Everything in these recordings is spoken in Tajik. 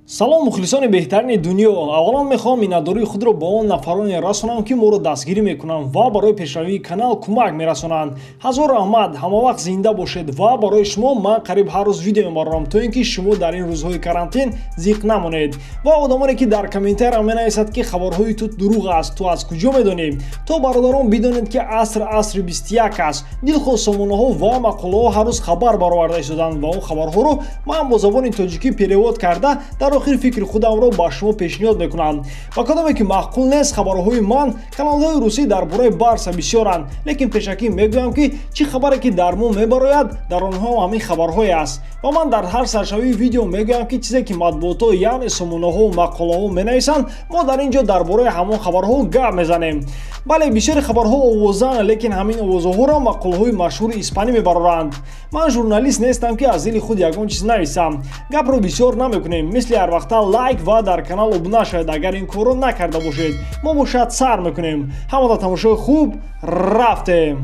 салом мухлисони беҳтарини дунё. аввалан мехоҳам миннатдории худро ба он нафароне расонам ки моро дастгирӣ мекунанд ва барои пешравии канал кӯмак мерасонанд. ҳазор раҳмат, ҳамавақт зинда бошед ва барои шумо ман қариб ҳар рӯз видео мебарорам то ин ки шумо дар ин рӯзҳои карантин зиқ намонед. ва одамоне ки дар комментария менависад ки хабарҳои ту дурӯғ аст, ту аз куҷо медонӣ? То бародарон бидонед ки асри 21 аст. дилхоҳ сомонаҳо ва мақолаҳо ҳар рӯз хабар бароварда истоданд ва он хабарҳоро ман бо забони тоҷикӣ перевод карда дар охир фикри худамро ба шумо пешниҳод мекунам. ба кадоме ки маъқул нест хабарҳои ман каналҳои русӣ дар бораи Барса бисёранд, лекин пешакӣ мегӯям ки чӣ хабаре ки дар мун мебарояд дар онҳо ҳамин хабарҳое аст. ва ман дар ҳар саршавии видео мегӯям ки чизе ки матбуотҳо яъне сомонаҳо мақолаҳо менависанд, мо дар ин ҷо дар бораи ҳамон хабарҳо гап мезанем. бале бисёри хабарҳо овозан, лекин ҳамин овозаҳоро мақолаҳои машҳури испанӣ мебароранд. ман журналист нестам ки аз дили худ ягон чиз нависам. гапро бисёр намекунем, мисли ҳар вақта лайк ва дар канал обуна шавед. агар ин корро накарда бошед, мо бошад сар мекунем. ҳамада тамошои хуб, рафтем.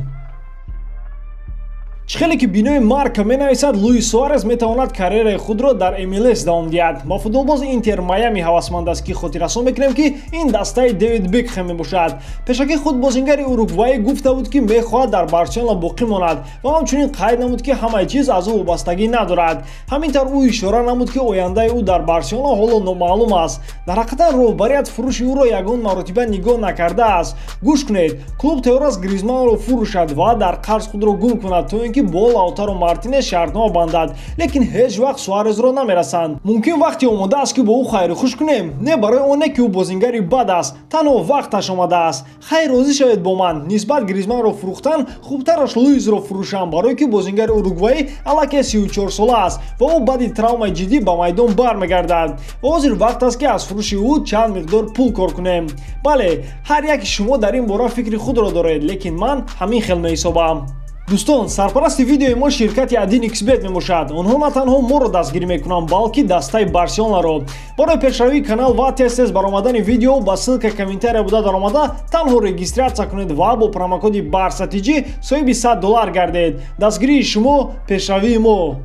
чихеле ки бинои марка менависад Луис Суарес метавонад карьераи худро дар MLS давом диҳад. ба футболбози Интер Майами ҳавасманд аст ки хотиррасон мекунем ки ин дастаи Дэвид Бекхэм мебошад. пешакӣ худ бозингари уругваӣ гуфта буд ки мехоҳад дар Барселона боқӣ монад ва ҳамчунин қайд намуд ки ҳамаи чиз аз ӯ вобастагӣ надорад. ҳамин тавр ӯ ишора намуд ки ояндаи ӯ дар Барселона ҳоло номаълум аст. дар ҳақиқат роҳбарият фурӯши ӯро ягон маротиба нигоҳ накардааст. гӯш кунед, клуб тайёр аст Гризманро фурӯшад ва дар қарз худро гум кунад то ин ки бо Лаутаро Мартинес шартнома бандад, лекин ҳеҷ вақт Суарезро намерасанд. мумкин вақти омодааст ки бо ӯ хайрухуш кунем? Не, барои он не ки ӯ бозингари бад аст, танҳо вақташ омадааст. хайр, розӣ шавед бо ман. нисбат Гризманро фурӯхтан хубтараш Луизро фурӯшам, барое ки бозингари уругваӣ аллакай 34 сола аст ва ӯ баъди травмаи ҷиддӣ ба майдон бармегардад. ва ҳозир вақт аст ки аз фурӯши ӯ чанд миқдор пул кор кунем. бале, ҳар яки шумо дар ин бора фикри худро доред, лекин ман ҳамин хел меҳисобам. дӯстон, сарпарасти видеои мо ширкати AdinXBet мебошад. онҳо на танҳо моро дастгирӣ мекунанд, балки дастаи Барселонаро. барои пешравии канал ва тез баромадани видео ба ссилка комментария буда даромада танҳо регистратсия кунед ва бо промокоди BarsATG соҳиби $100 гардед. дастгирии шумо, пешравии мо.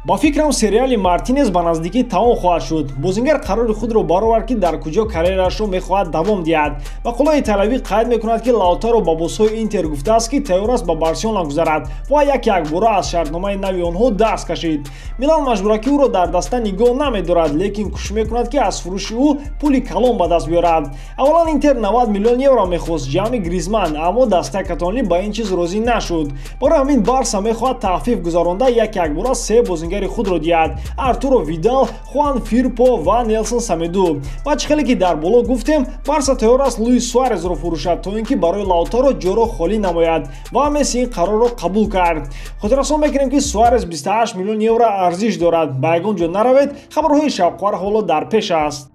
ба фикрам сериали Мартинес ба наздикӣ тамом хоҳад шуд. бозингар қарори худро баровард ки дар куҷо карьераашро мехоҳад давом диҳад. мақолаи талавӣ қайд мекунад ки Лаутаро ба босҳои Интер гуфтааст ки тайёр аст ба Барселона гузарад ва як бора аз шартномаи нави онҳо даст кашид. милан маҷбуракӣ ӯро дар даста нигоҳ намедорад, лекин кӯшиш мекунад ки аз фурӯши ӯ пули калон ба даст биёрад. аввалан Интер 90 миллион евро мехост ҷамъи Гризман, аммо дастаи католонӣ ба ин чиз розӣ нашуд. барои ҳамин Барса мехоҳад таъфиф гузаронда як бора се бозингари худро диҳад: Артуро Видал, Хуан Фирпо ва Нелсон Самеду. ва чихеле ки дар боло гуфтем, Барса тайёр аст Луис Суарезро фурӯшад то ин ки барои Лаутаро ҷоро холӣ намояд ва Месси ин қарорро қабул кард. хотиррасон мекунем ки Суарес 28 миллион евро арзиш дорад. ба ягон ҷо наравед, хабарҳои шавқовар ҳоло дар пеш аст.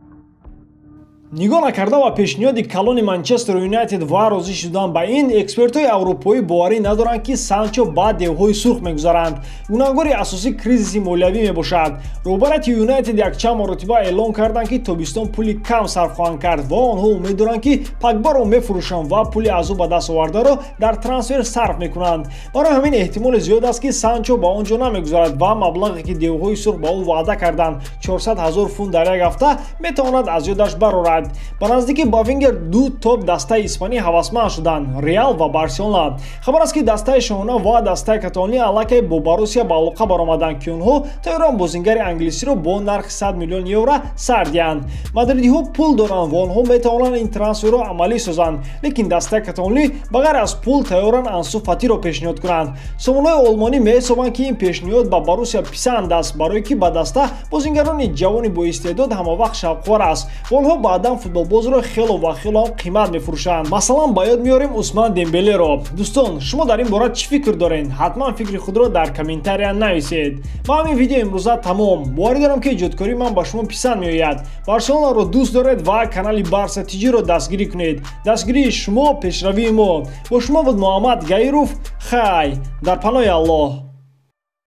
нигоҳ накарда ба пешниҳоди калони Манчестер Юнайтед ва розӣ шудан ба ин, экспертҳои аврупоӣ боварӣ надоранд ки Санчо ба девҳои сурх мегузаранд. гунаҳгори асосӣ кризиси молиявӣ мебошад. роҳбарияти Юнайтед якчанд маротиба эълон карданд ки тобистон пули кам сарф хоҳанд кард ва онҳо умед доранд ки Погбаро мефурӯшанд ва пули аз ӯ ба даст овардаро дар трансфер сарф мекунанд. барои ҳамин эҳтимоли зиёд аст ки Санчо ба он ҷо намегузарад ва маблағе ки девҳои сурх ба ӯ ваъда карданд, 400 000 фунт дар як ҳафта, метавонад аз ёдаш барорад. ба наздики Бавингер ду топ дастаи испанӣ ҳавасманд шуданд: Реал ва Барселона. хабар аст ки дастаи шоҳона ва дастаи каталонӣ аллакай бо Боруссия ба алоқа баромаданд ки онҳо тайёранд бозингари англисиро бо нархи 100 миллион евро сар диҳанд. мадридиҳо пул доранд ва онҳо метавонанд ин трансферро амалӣ созанд, лекин дастаи каталонӣ ба ғайр аз пул тайёранд Ансу Фатиро пешниҳод кунанд. сомонаҳои олмонӣ меҳисобанд ки ин пешниҳод ба Боруссия писанд аст, барое ки ба даста бозингарони ҷавони боистеъдод ҳамавақт шавқовар аст ва онҳо баъдан футболбозро хело ва хело қимат мефурӯшанд. масалан, ба ёд меорем Усман Дембелеро. дӯстон, шумо дар ин бора чӣ фикр доред? ҳатман фикри худро дар комментария нависед. ба ҳамин видео имрӯза тамом. боварӣ дорам ки иҷодкории ман ба шумо писанд меояд. Барселонаро дӯст доред ва канали BarsATG-ро дастгирӣ кунед. дастгирии шумо, пешравии мо. бо шумо буд Муҳаммад Гаиров. хай, дар паноҳи Аллоҳ.